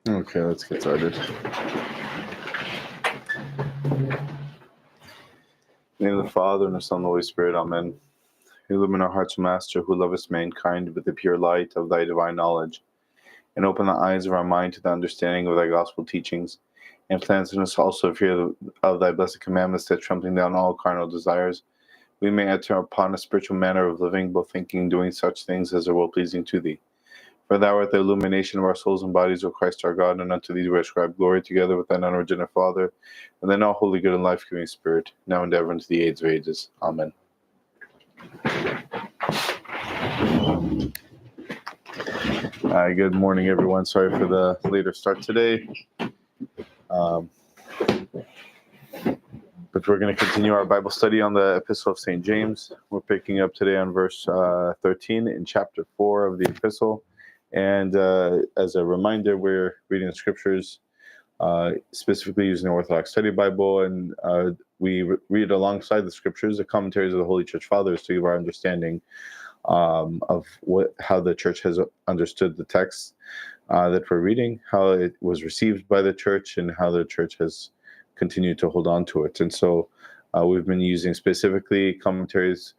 Okay, let's get started. In the name of the Father, and the Son, and the Holy Spirit, Amen. Illumine our hearts, Master, who lovest mankind with the pure light of thy divine knowledge, and open the eyes of our mind to the understanding of thy gospel teachings, and plant in us also fear of thy blessed commandments, that trampling down all carnal desires, we may enter upon a spiritual manner of living, both thinking and doing such things as are well-pleasing to thee. For thou art the illumination of our souls and bodies, O Christ our God, and unto thee do we ascribe glory together with thine unregenerate Father, and then all holy, good, and life-giving Spirit, now and ever unto the age of ages. Amen. Good morning, everyone. Sorry for the later start today. But we're going to continue our Bible study on the Epistle of St. James. We're picking up today on verse 13 in chapter 4 of the Epistle. And as a reminder, we're reading the scriptures, specifically using the Orthodox Study Bible, and we read alongside the scriptures the commentaries of the Holy Church Fathers to give our understanding of how the Church has understood the text that we're reading, how it was received by the Church, and how the Church has continued to hold on to it. And so we've been using specifically commentaries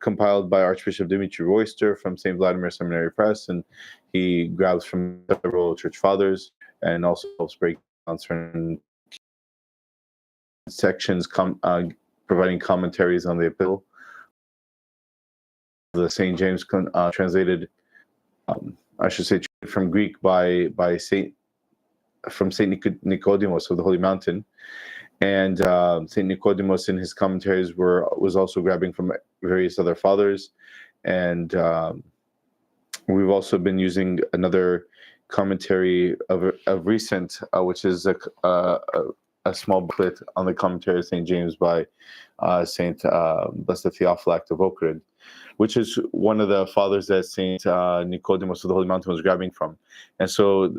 compiled by Archbishop Dmitry Royster from St. Vladimir Seminary Press, and he grabs from several church fathers and also helps break down certain sections, providing commentaries on the Epistle. The St. James translated, I should say, from Greek by St. Nikodemos of the Holy Mountain. And St. Nikodemos in his commentaries was also grabbing from various other fathers. And we've also been using another commentary of recent, which is a small booklet on the commentary of St. James by St. Blessed Theophylact of Ohrid, which is one of the fathers that St. Nikodemos of the Holy Mountain was grabbing from. And so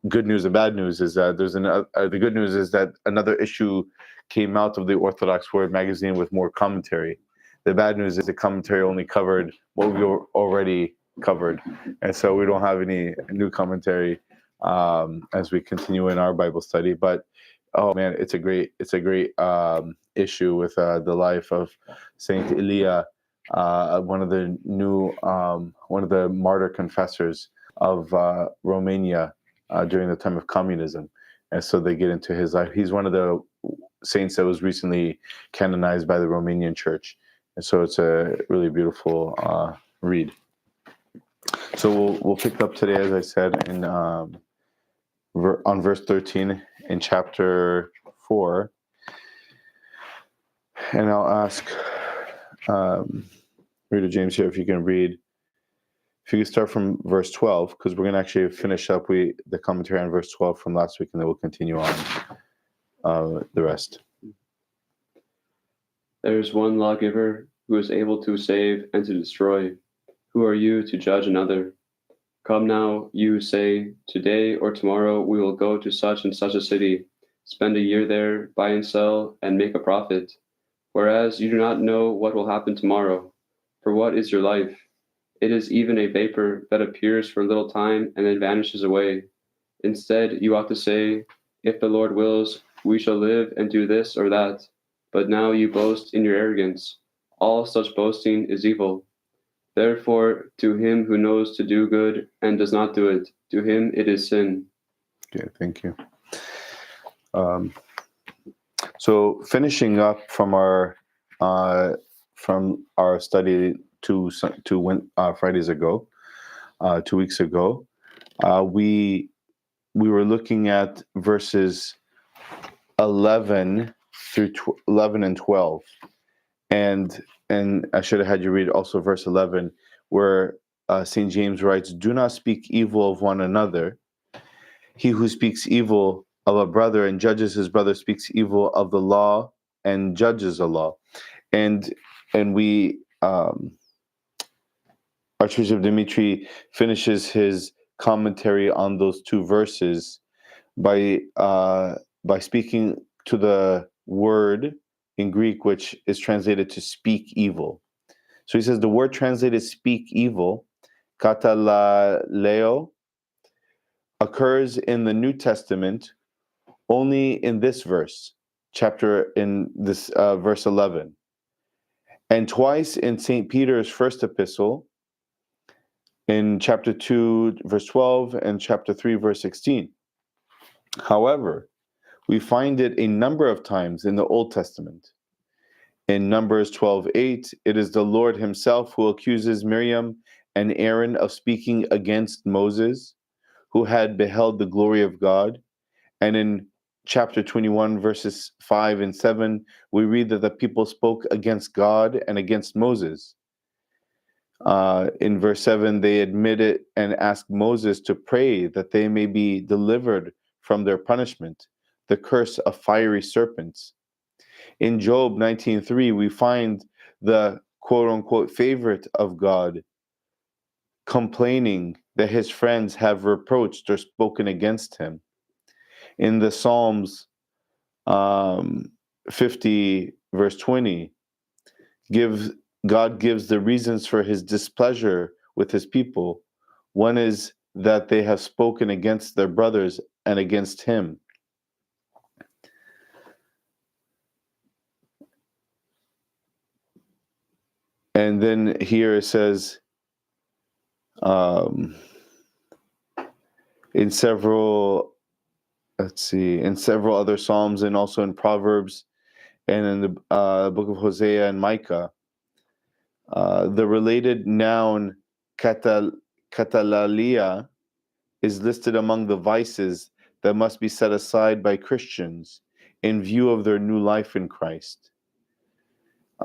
good news and bad news is that the good news is that another issue came out of the Orthodox Word magazine with more commentary. The bad news is the commentary only covered what we already covered, and so we don't have any new commentary as we continue in our Bible study. But oh man, it's a great issue with the life of Saint Elia, one of the martyr confessors of Romania during the time of communism. And so they get into his life. He's one of the saints that was recently canonized by the Romanian Church. And so it's a really beautiful read. So we'll pick up today, as I said, in on verse 13 in chapter 4. And I'll ask Reader James here if you can read. If you could start from verse 12, because we're going to actually finish up the commentary on verse 12 from last week, and then we'll continue on the rest. There is one lawgiver who is able to save and to destroy. Who are you to judge another? Come now, you say, today or tomorrow we will go to such and such a city, spend a year there, buy and sell, and make a profit. Whereas you do not know what will happen tomorrow. For what is your life? It is even a vapor that appears for a little time and then vanishes away. Instead, you ought to say, if the Lord wills, we shall live and do this or that. But now you boast in your arrogance. All such boasting is evil. Therefore, to him who knows to do good and does not do it, to him it is sin. Okay, thank you. So finishing up from our study two Fridays ago, 2 weeks ago, we were looking at verses 11 through 11 and 12, and I should have had you read also verse 11, where St. James writes, "Do not speak evil of one another. He who speaks evil of a brother and judges his brother speaks evil of the law and judges the law." And we Archbishop Dmitry finishes his commentary on those two verses by speaking to the word in Greek, which is translated to speak evil. So he says the word translated speak evil, kataleo, occurs in the New Testament only in this verse, verse 11, and twice in St. Peter's first epistle, in chapter 2, verse 12, and chapter 3, verse 16. However, we find it a number of times in the Old Testament. In Numbers 12:8, it is the Lord himself who accuses Miriam and Aaron of speaking against Moses, who had beheld the glory of God. And in chapter 21, verses 5 and 7, we read that the people spoke against God and against Moses. In verse 7, they admitted and asked Moses to pray that they may be delivered from their punishment, the curse of fiery serpents. In Job 19:3, we find the quote-unquote favorite of God complaining that his friends have reproached or spoken against him. In the Psalms 50, verse 20, God gives the reasons for his displeasure with his people. One is that they have spoken against their brothers and against him. And then here it says, in several other Psalms, and also in Proverbs, and in the book of Hosea and Micah, the related noun katalalia is listed among the vices that must be set aside by Christians in view of their new life in Christ.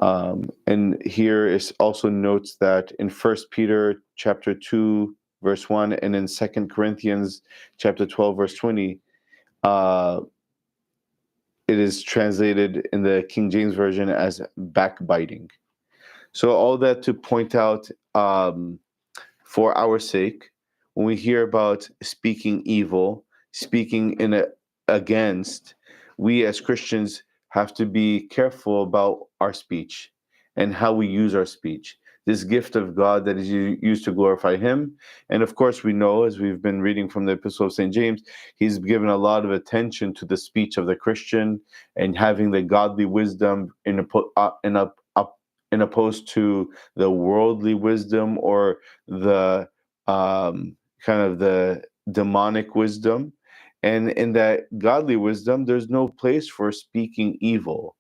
And here it also notes that in 1 Peter chapter 2, verse 1, and in 2 Corinthians chapter 12, verse 20, it is translated in the King James Version as backbiting. So all that to point out, for our sake, when we hear about speaking evil, speaking against, we as Christians have to be careful about our speech and how we use our speech. This gift of God that is used to glorify him. And of course, we know, as we've been reading from the Epistle of St. James, he's given a lot of attention to the speech of the Christian and having the godly wisdom in opposed to the worldly wisdom or the kind of the demonic wisdom. And in that godly wisdom, there's no place for speaking evil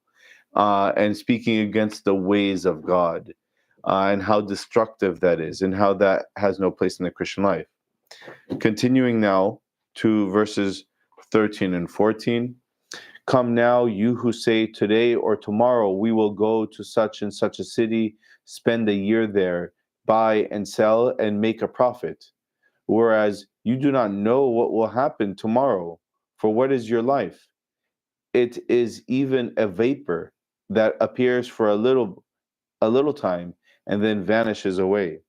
and speaking against the ways of God, and how destructive that is, and how that has no place in the Christian life. Continuing now to verses 13 and 14. Come now, you who say, today or tomorrow we will go to such and such a city, spend a year there, buy and sell, and make a profit. Whereas you do not know what will happen tomorrow. For what is your life? It is even a vapor that appears for a little time and then vanishes away.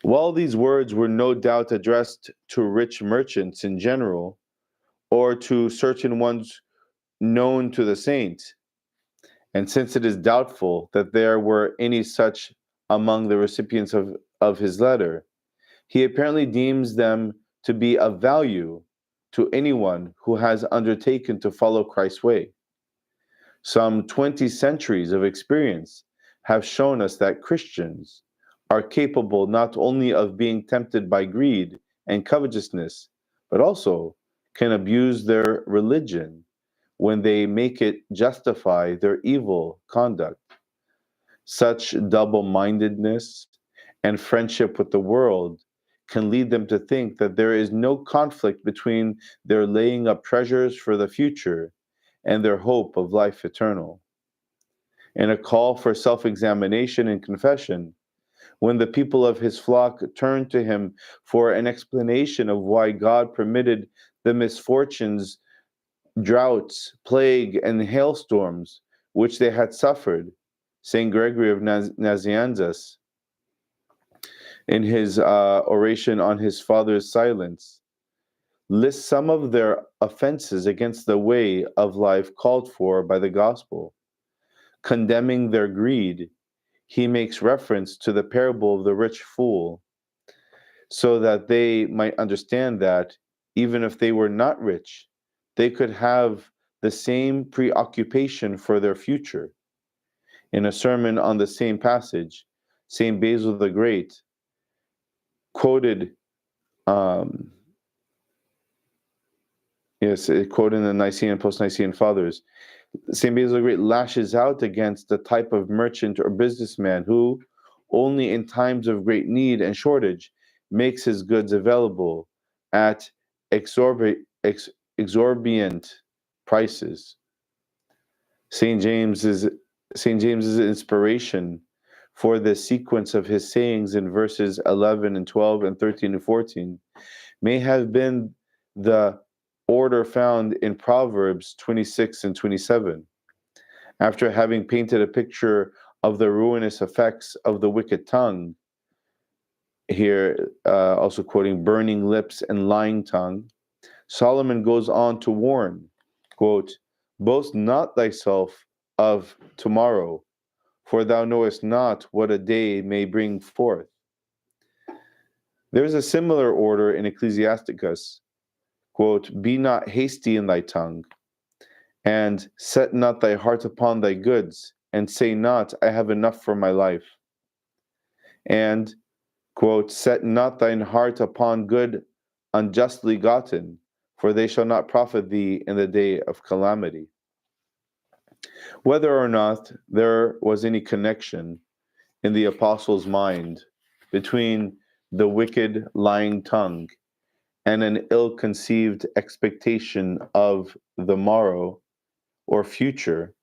While these words were no doubt addressed to rich merchants in general, or to certain ones known to the saints, and since it is doubtful that there were any such among the recipients of his letter, he apparently deems them to be of value to anyone who has undertaken to follow Christ's way. Some 20 centuries of experience have shown us that Christians are capable not only of being tempted by greed and covetousness, but also can abuse their religion when they make it justify their evil conduct. Such double-mindedness and friendship with the world can lead them to think that there is no conflict between their laying up treasures for the future and their hope of life eternal. In a call for self-examination and confession, when the people of his flock turned to him for an explanation of why God permitted the misfortunes, droughts, plague, and hailstorms which they had suffered, St. Gregory of Nazianzus, in his oration on his father's silence, lists some of their offenses against the way of life called for by the gospel. Condemning their greed, he makes reference to the parable of the rich fool, so that they might understand that even if they were not rich, they could have the same preoccupation for their future. In a sermon on the same passage, St. Basil the Great quoted, quoting the Nicene and post-Nicene Fathers, St. Basil the Great lashes out against the type of merchant or businessman who, only in times of great need and shortage, makes his goods available at exorbitant prices. St. James's inspiration for the sequence of his sayings in verses 11 and 12 and 13 and 14 may have been the order found in Proverbs 26 and 27. After having painted a picture of the ruinous effects of the wicked tongue, here also quoting burning lips and lying tongue, Solomon goes on to warn, quote, "Boast not thyself of tomorrow, for thou knowest not what a day may bring forth." There is a similar order in Ecclesiasticus, quote, "Be not hasty in thy tongue, and set not thy heart upon thy goods, and say not, I have enough for my life." And, quote, "Set not thine heart upon good unjustly gotten, for they shall not profit thee in the day of calamity." Whether or not there was any connection in the apostle's mind between the wicked lying tongue and an ill-conceived expectation of the morrow or future,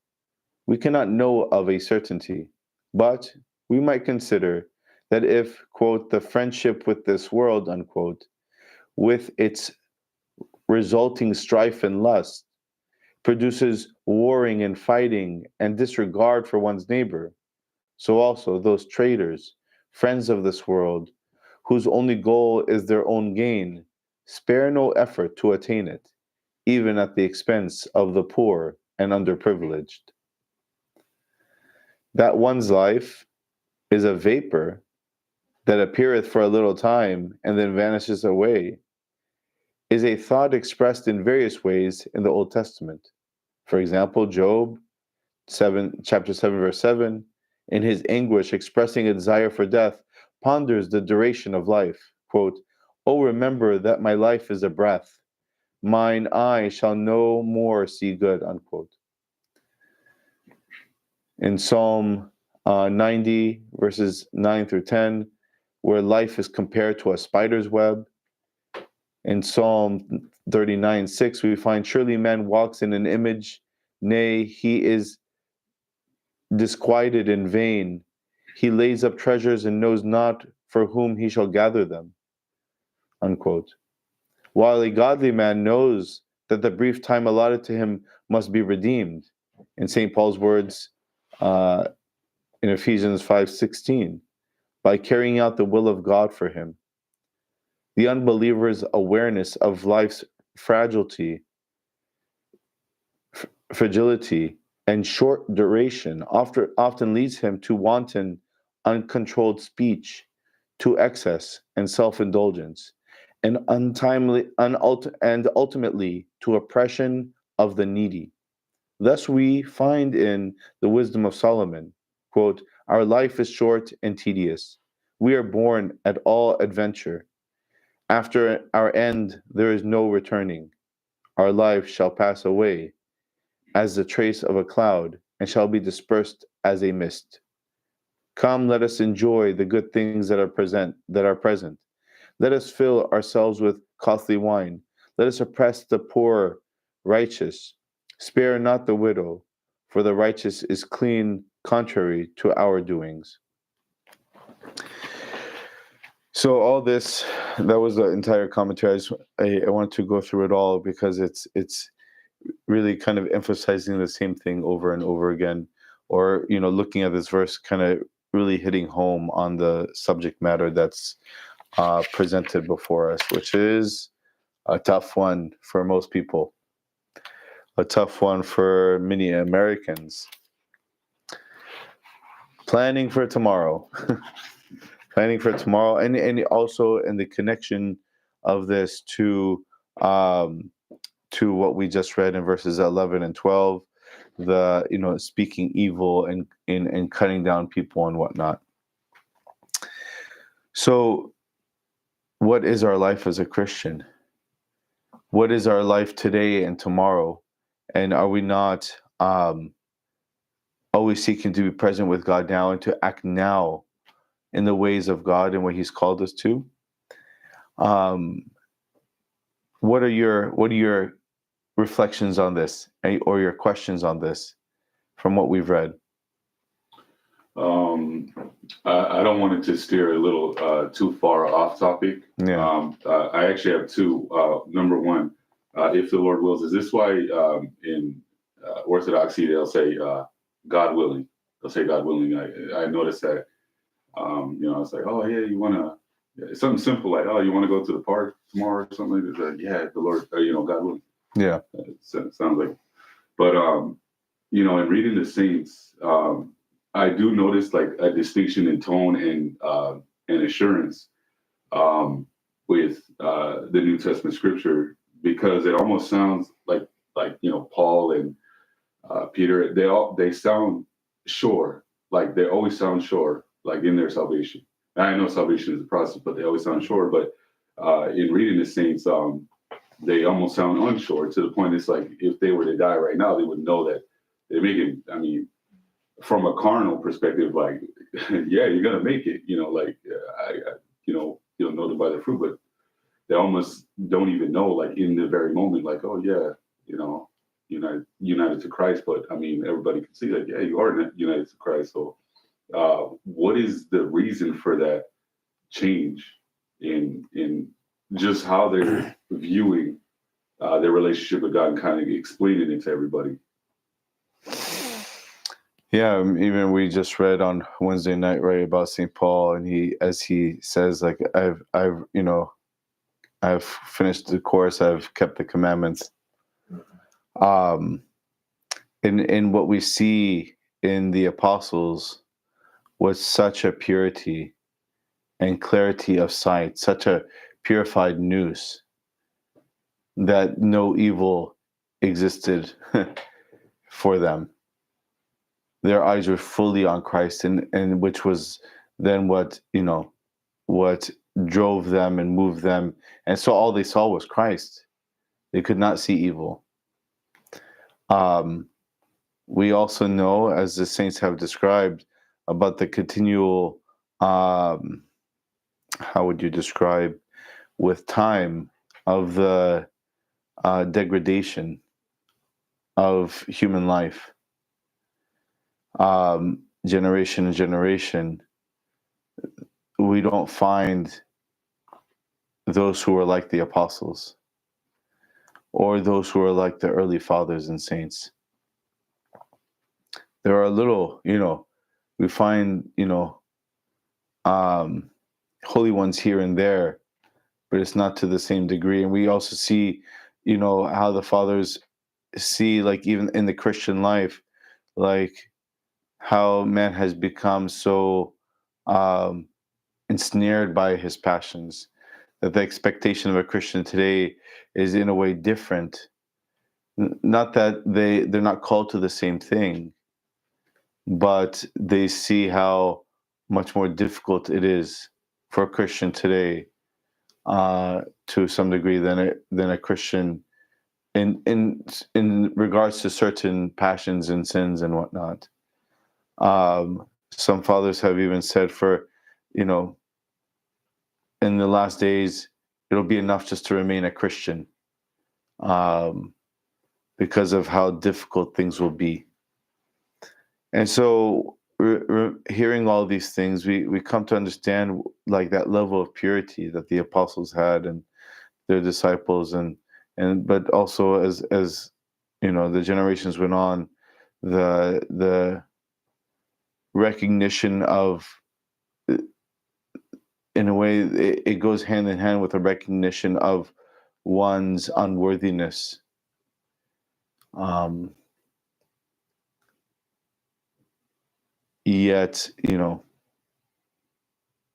we cannot know of a certainty. But we might consider that if, quote, "the friendship with this world," unquote, with its resulting strife and lust, produces warring and fighting and disregard for one's neighbor, so also those traitors, friends of this world, whose only goal is their own gain, spare no effort to attain it, even at the expense of the poor and underprivileged. That one's life is a vapor that appeareth for a little time and then vanishes away, is a thought expressed in various ways in the Old Testament. For example, Job chapter 7, verse 7, in his anguish, expressing a desire for death, ponders the duration of life. Quote, "Oh, remember that my life is a breath. Mine eye shall no more see good," unquote. In Psalm 90, verses 9 through 10, where life is compared to a spider's web. In Psalm 39, 6, we find, "Surely man walks in an image, nay, he is disquieted in vain. He lays up treasures and knows not for whom he shall gather them," unquote. While a godly man knows that the brief time allotted to him must be redeemed, in St. Paul's words in Ephesians 5:16, by carrying out the will of God for him. The unbeliever's awareness of life's fragility, and short duration often leads him to wanton, uncontrolled speech, to excess and self-indulgence, and ultimately to oppression of the needy. Thus we find in the wisdom of Solomon, quote, "Our life is short and tedious. We are born at all adventure. After our end there is no returning. Our life shall pass away as the trace of a cloud, and shall be dispersed as a mist. Come, let us enjoy the good things that are present. Let us fill ourselves with costly wine. Let us oppress the poor, righteous. Spare not the widow, for the righteous is clean, contrary to our doings." So all this, that was the entire commentary. I wanted to go through it all because it's really kind of emphasizing the same thing over and over again, or looking at this verse, kind of really hitting home on the subject matter that's presented before us, which is a tough one for most people, a tough one for many Americans. Planning for tomorrow. planning for tomorrow, and also in the connection of this to what we just read in verses 11 and 12, the speaking evil and cutting down people and whatnot. So what is our life as a Christian? What is our life today and tomorrow? And are we not always seeking to be present with God now and to act now in the ways of God and what He's called us to? What are your reflections on this, or your questions on this from what we've read? I don't want it to steer a little too far off topic. Yeah. I actually have two. Number one, if the Lord wills, is this why in Orthodoxy they'll say God willing? They'll say God willing. I noticed that. It's like, oh yeah, you want to. It's something simple like, oh, you want to go to the park tomorrow or something like that. Yeah, the Lord, God willing. Yeah. It sounds like. But in reading the saints, I do notice like a distinction in tone and assurance with the New Testament scripture, because it almost sounds like Paul and Peter. They sound sure, like they always sound sure, like in their salvation. And I know salvation is a process, but they always sound sure. But in reading the saints, they almost sound unsure, to the point it's like if they were to die right now, they would know that they're making. I mean, from a carnal perspective, like, yeah, you're gonna make it. You'll know them by their fruit, but they almost don't even know, like in the very moment, like, oh yeah, united to Christ. But I mean, everybody can see that, yeah, you are united to Christ. So, what is the reason for that change in just how they're viewing their relationship with God and kind of explaining it to everybody? Yeah, even we just read on Wednesday night, right, about St. Paul, and he says, like, I've finished the course, I've kept the commandments. In what we see in the apostles was such a purity and clarity of sight, such a purified nous, that no evil existed for them. Their eyes were fully on Christ, and which was then what drove them and moved them. And so all they saw was Christ. They could not see evil. We also know, as the saints have described, about the continual, how would you describe, with time, of the degradation of human life. Generation and generation, we don't find those who are like the apostles or those who are like the early fathers and saints. There are little, we find, holy ones here and there, but it's not to the same degree. And we also see, how the fathers see, like, even in the Christian life, like, how man has become so ensnared by his passions, that the expectation of a Christian today is in a way different. Not that they're not called to the same thing, but they see how much more difficult it is for a Christian today, to some degree, than a Christian in regards to certain passions and sins and whatnot. Some fathers have even said, in the last days, it'll be enough just to remain a Christian, because of how difficult things will be. And so, hearing all these things, we come to understand, like, that level of purity that the apostles had and their disciples, but also as the generations went on, the recognition of, in a way, it goes hand in hand with a recognition of one's unworthiness. Yet,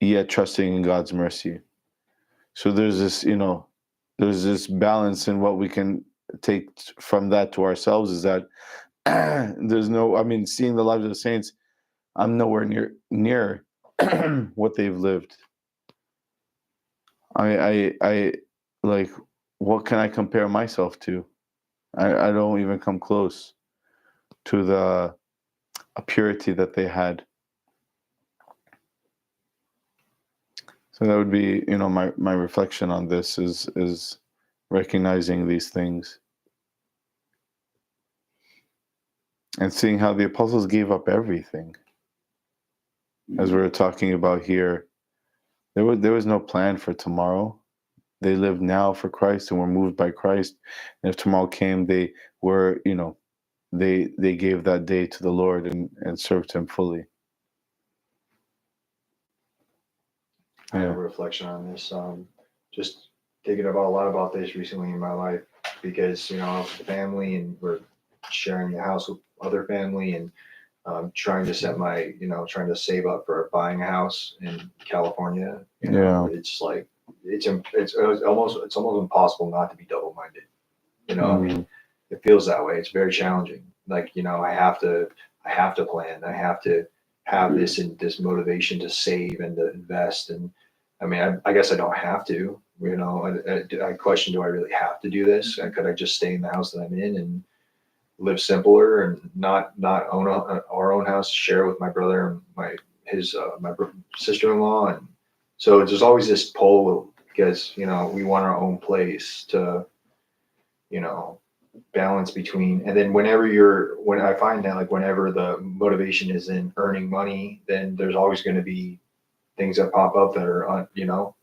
yet trusting in God's mercy. So there's this balance in what we can take from that to ourselves, is that seeing the lives of the saints, I'm nowhere near what they've lived. I like, what can I compare myself to? I don't even come close to the purity that they had. So that would be, my reflection on this is recognizing these things and seeing how the apostles gave up everything. As we were talking about here, there was no plan for tomorrow. They lived now for Christ and were moved by Christ. And if tomorrow came, they were, they gave that day to the Lord and served Him fully. I have a reflection on this. Just thinking about a lot about this recently in my life, because I have a family and we're sharing the house with other family, and trying to trying to save up for buying a house in California. It's like it's almost impossible not to be double-minded. I mean, it feels that way. It's very challenging. Like, I have to plan. I have to have this motivation to save and to invest. And I mean, I guess I don't have to. I question: do I really have to do this? Could I just stay in the house that I'm in and live simpler and not own our own house, share with my brother and my sister-in-law? And so there's always this pull, because we want our own place to balance between. And then when I find that, like, whenever the motivation is in earning money, then there's always going to be things that pop up that are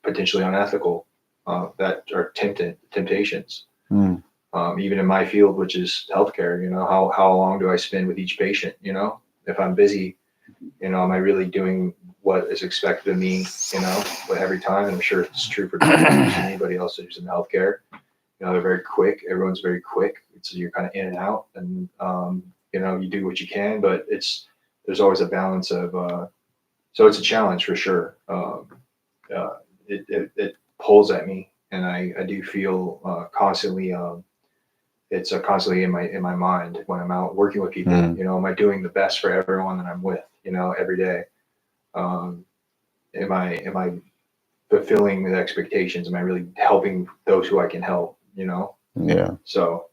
potentially unethical, that are temptations. Even in my field, which is healthcare, how long do I spend with each patient? If I'm busy, am I really doing what is expected of me, but every time? And I'm sure it's true for anybody else who's in healthcare. They're very quick. Everyone's very quick. So you're kind of in and out, and you do what you can, but there's always a balance of. So it's a challenge for sure. It pulls at me, and I do feel constantly. It's constantly in my mind when I'm out working with people. Am I doing the best for everyone that I'm with? Every day. Am I fulfilling the expectations? Am I really helping those who I can help? Yeah. So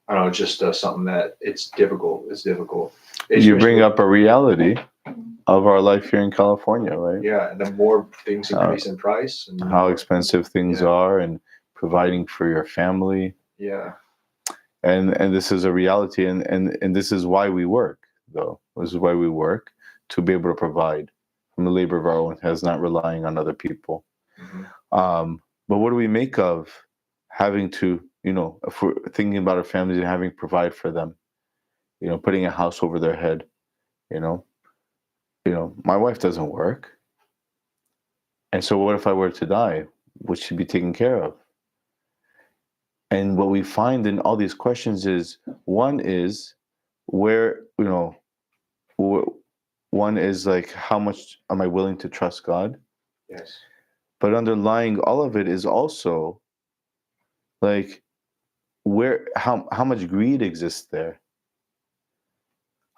I don't know, just something that it's difficult. You bring up a reality of our life here in California, right? Yeah, and the more things increase in price, and how expensive things are, and providing for your family. Yeah. And this is a reality, and this is why we work, though. This is why we work, to be able to provide from the labor of our own hands, not relying on other people. But what do we make of having to, if we're thinking about our families and having to provide for them, putting a house over their head, my wife doesn't work. And so what if I were to die? Would she be taken care of? And what we find in all these questions is, one is one is like, how much am I willing to trust God? Yes. But underlying all of it is also like, how much greed exists there?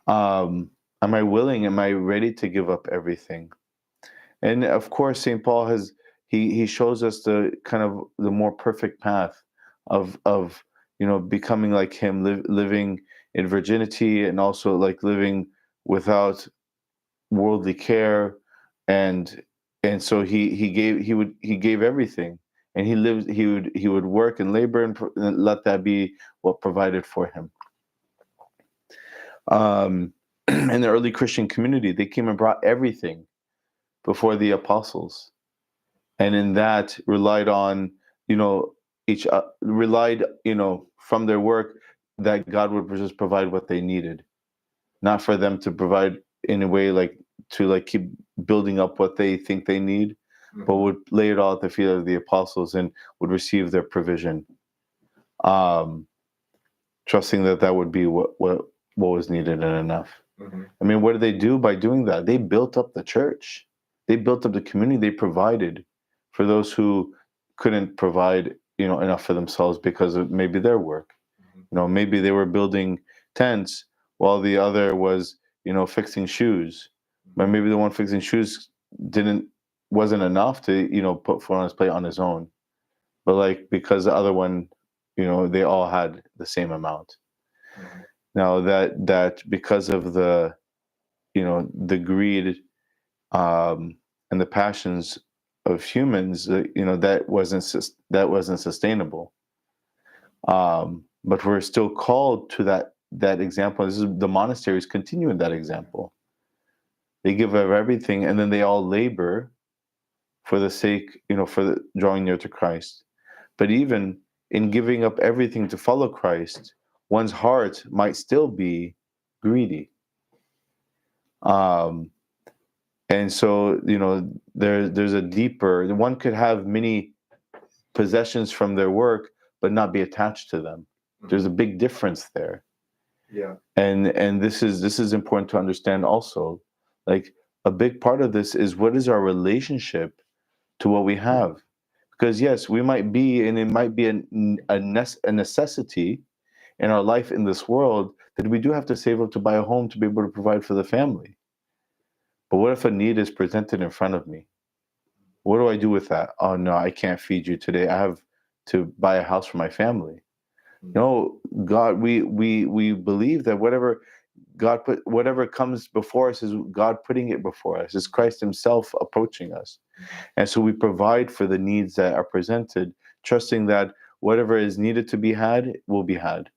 Am I willing? Am I ready to give up everything? And of course, St. Paul he shows us the kind of the more perfect path of becoming like him, living in virginity, and also like living without worldly care, and so he gave everything, and he would work and labor and let that be what provided for him. In the early Christian community, they came and brought everything before the apostles, and in that relied on from their work, that God would just provide what they needed, not for them to provide in a way like to like keep building up what they think they need, but would lay it all at the feet of the apostles and would receive their provision, trusting that would be what was needed and enough. I mean, what did they do by doing that? They built up the church. They built up the community. They provided for those who couldn't provide, enough for themselves because of maybe their work. Maybe they were building tents while the other was, fixing shoes. But maybe the one fixing shoes wasn't enough to, put food on his plate on his own. But like, because the other one, they all had the same amount. Now that because of the, the greed, and the passions of humans, that wasn't sustainable. But we're still called to that example. The monasteries continuing that example. They give of everything, and then they all labor for the sake, for drawing near to Christ. But even in giving up everything to follow Christ, one's heart might still be greedy. And so, there's a deeper. One could have many possessions from their work, but not be attached to them. There's a big difference there. Yeah. And this is important to understand also. Like, a big part of this is, what is our relationship to what we have? Because yes, we might be, and it might be a necessity in our life in this world, that we do have to save up to buy a home to be able to provide for the family. But what if a need is presented in front of me? What do I do with that? Oh no, I can't feed you today. I have to buy a house for my family. No, God, we believe that whatever God put, whatever comes before us, is God putting it before us. It's Christ Himself approaching us. And so we provide for the needs that are presented, trusting that whatever is needed to be had will be had.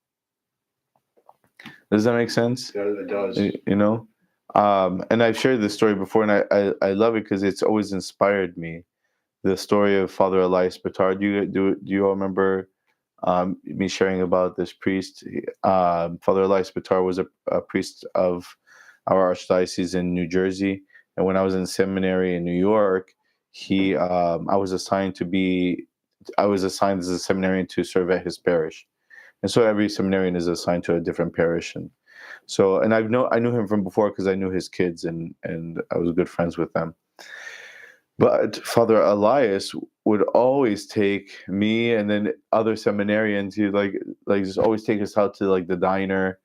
Does that make sense? Yeah, it does. And I've shared this story before, and I love it because it's always inspired me. The story of Father Elias Bitar. Do you all remember me sharing about this priest? Father Elias Bitar was a priest of our archdiocese in New Jersey, and when I was in seminary in New York, I was assigned as a seminarian to serve at his parish, and so every seminarian is assigned to a different parish. And so, and I knew him from before because I knew his kids, and I was good friends with them. But Father Elias would always take me and then other seminarians. He like just always take us out to like the diner,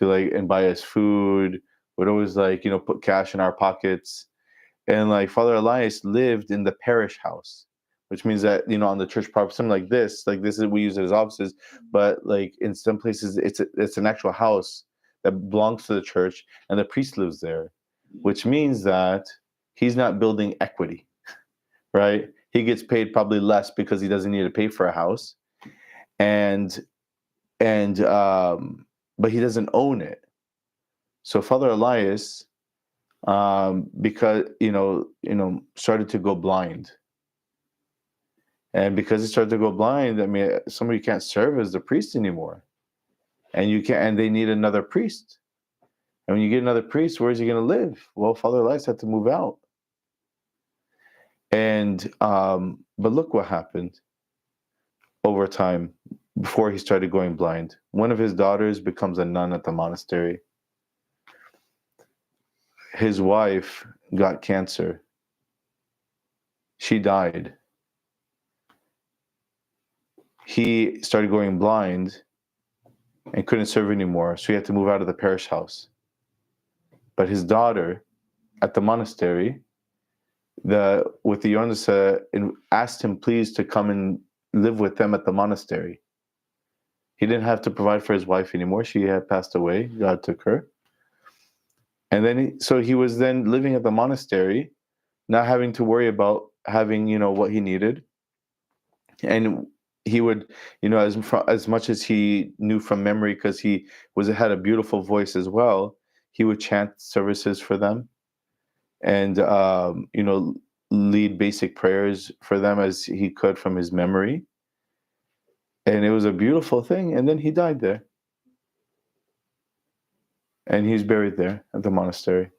and buy us food. Would always put cash in our pockets, and like Father Elias lived in the parish house, which means that on the church property, something like this is, we use it as offices, but like in some places it's an actual house that belongs to the church, and the priest lives there, which means that he's not building equity. Right? He gets paid probably less because he doesn't need to pay for a house, but he doesn't own it. So Father Elias, because started to go blind, and because he started to go blind, I mean, somebody can't serve as the priest anymore, and they need another priest. And when you get another priest, where is he going to live? Well, Father Elias had to move out. And but look what happened over time before he started going blind. One of his daughters becomes a nun at the monastery. His wife got cancer. She died. He started going blind and couldn't serve anymore, so he had to move out of the parish house. But his daughter at the monastery, with the Yonasa, asked him please to come and live with them at the monastery. He didn't have to provide for his wife anymore. She had passed away. God took her. And then he was then living at the monastery, not having to worry about having, what he needed. And he would, as much as he knew from memory, because he had a beautiful voice as well, he would chant services for them. And lead basic prayers for them as he could from his memory. And it was a beautiful thing. And then he died there. And he's buried there at the monastery.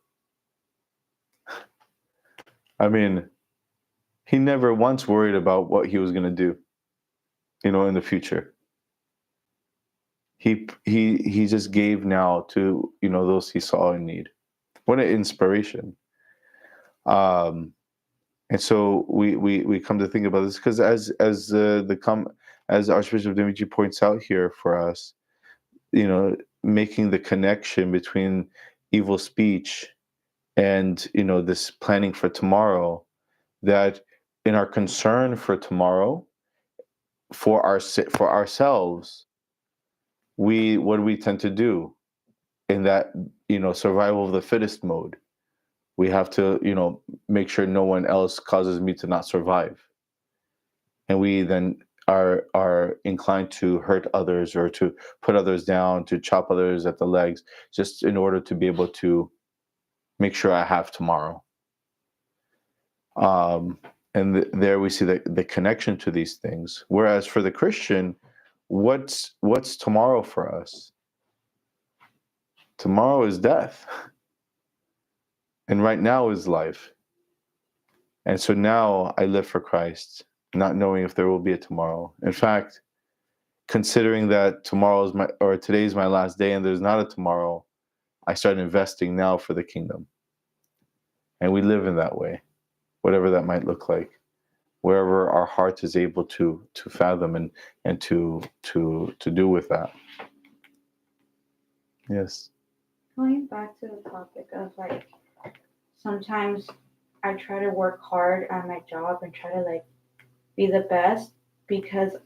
I mean, he never once worried about what he was going to do, in the future. He just gave now to, those he saw in need. What an inspiration. And so we come to think about this because as Archbishop Dmitry points out here for us, making the connection between evil speech and this planning for tomorrow, that in our concern for tomorrow, for ourselves, what do we tend to do in that survival of the fittest mode? We have to make sure no one else causes me to not survive, and we then are inclined to hurt others or to put others down, to chop others at the legs, just in order to be able to make sure I have tomorrow. And there we see the connection to these things. Whereas for the Christian, what's tomorrow for us? Tomorrow is death, and right now is life. And so now I live for Christ, not knowing if there will be a tomorrow. In fact, considering that today is my last day and there's not a tomorrow, I start investing now for the kingdom. And we live in that way, whatever that might look like, wherever our heart is able to fathom and to do with that. Yes. Going back to the topic of sometimes I try to work hard at my job and try to be the best because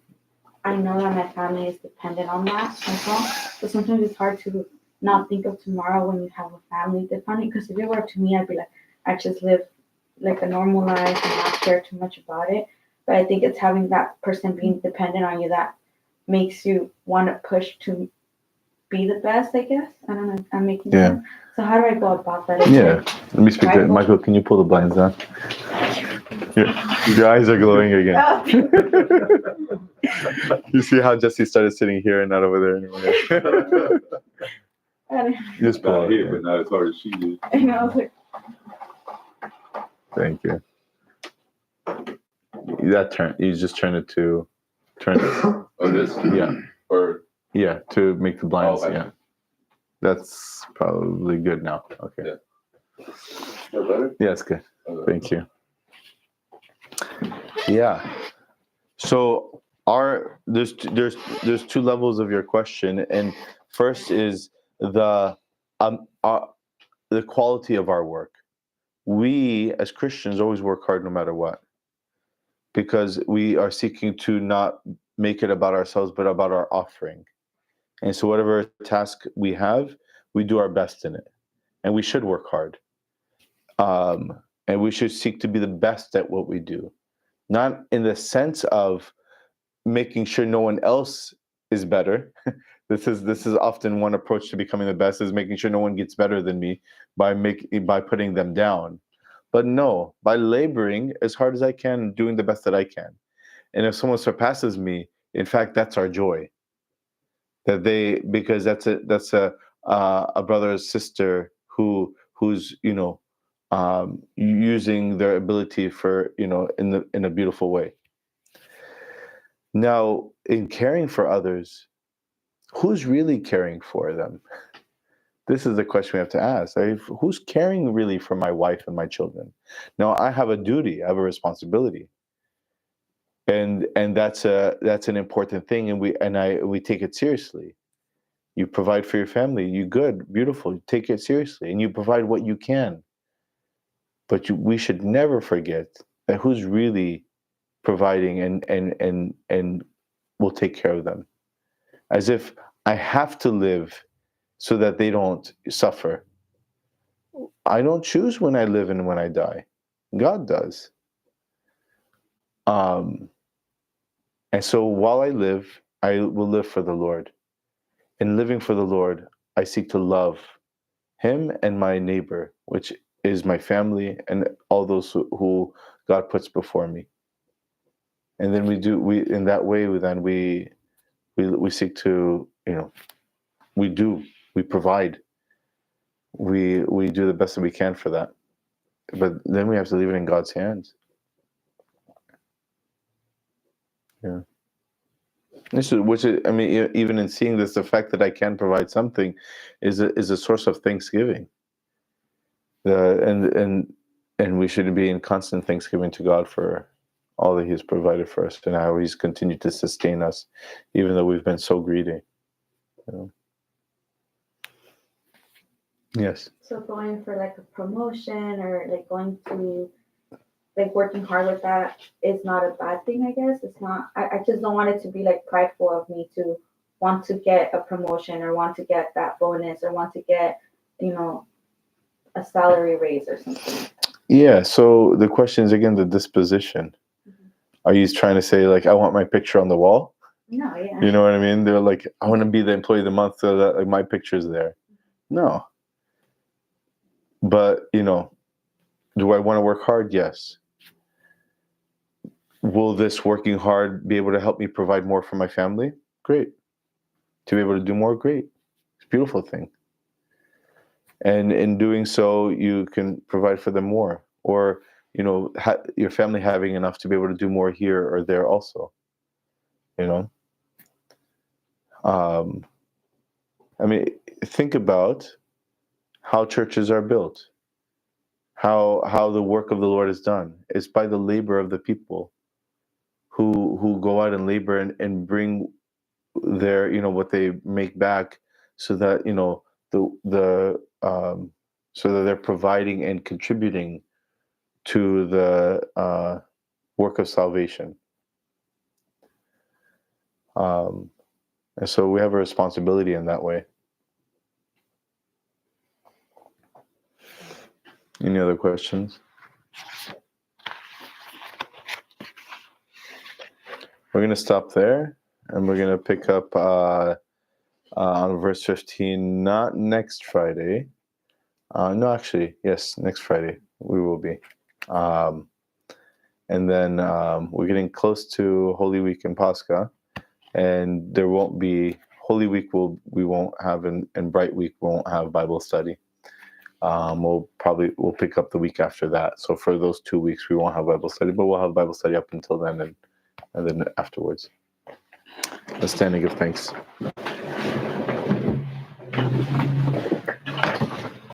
I know that my family is dependent on that as well. But sometimes it's hard to not think of tomorrow when you have a family dependent. Because if it were up to me, I'd be like, I just live like a normal life and not care too much about it. But I think it's having that person being dependent on you that makes you want to push to be the best, I guess. I don't know if I'm making sense. So how do I go about that? Let me speak to Michael. Can you pull the blinds down? Your eyes are glowing again. You see how Jesse started sitting here and not over there anymore? Just pull it. Here, but not as hard as she did. I know. Thank you. That turn. You just turn it to turn it. Oh, this? Yeah. Or to make the blinds. Oh, Yeah. That's probably good now. Okay. Yeah. Better? Yeah, it's good. Okay. Thank you. Yeah. So there's two levels of your question, and first is the quality of our work. We as Christians always work hard no matter what, because we are seeking to not make it about ourselves but about our offering. And so whatever task we have, we do our best in it, and we should work hard. And we should seek to be the best at what we do, not in the sense of making sure no one else is better. This is often one approach to becoming the best, is making sure no one gets better than me by putting them down. But no, by laboring as hard as I can, doing the best that I can. And if someone surpasses me, in fact, that's our joy. Because that's a brother or sister who's using their ability for in a beautiful way. Now, in caring for others, who's really caring for them? This is the question we have to ask. Who's caring really for my wife and my children? Now, I have a duty, I have a responsibility, and that's an important thing, and we take it seriously. You provide for your family. You good, beautiful. You take it seriously, and you provide what you can. But we should never forget that who's really providing and will take care of them. As if I have to live so that they don't suffer. I don't choose when I live and when I die. God does. And so while I live, I will live for the Lord. In living for the Lord, I seek to love Him and my neighbor, which is my family and all those who God puts before me. And then we seek to, we provide. We do the best that we can for that. But then we have to leave it in God's hands. Yeah. Even in seeing this, the fact that I can provide something is a source of thanksgiving. And And we should be in constant thanksgiving to God for all that He's provided for us and how He's continued to sustain us, even though we've been so greedy. You know? Yes. So going for like a promotion or like going to like working hard with that is not a bad thing, I guess. It's not, I just don't want it to be like prideful of me to want to get a promotion or want to get that bonus or want to get, you know, a salary raise or something. Yeah. So the question is again the disposition. Are you trying to say like I want my picture on the wall? No, yeah. You know what I mean? They're like, I want to be the employee of the month so that like my picture's there. No. But, you know, do I want to work hard? Yes. Will this working hard be able to help me provide more for my family? Great. To be able to do more? Great. It's a beautiful thing. And in doing so, you can provide for them more. Or, you know, your family having enough to be able to do more here or there also. You know? I mean, think about how churches are built, how the work of the Lord is done. It's by the labor of the people who go out and labor and bring their, you know, what they make back, so that, you know, the so that they're providing and contributing to the work of salvation. And so we have a responsibility in that way. Any other questions? We're going to stop there, and we're going to pick up on verse 15, not next Friday. No, actually, yes, next Friday we will be. And then we're getting close to Holy Week and Pascha, and there won't be Holy Week. We won't have, and Bright Week won't have Bible study. We'll pick up the week after that. So for those 2 weeks, we won't have Bible study, but we'll have Bible study up until then, and then afterwards. Let's stand and give thanks.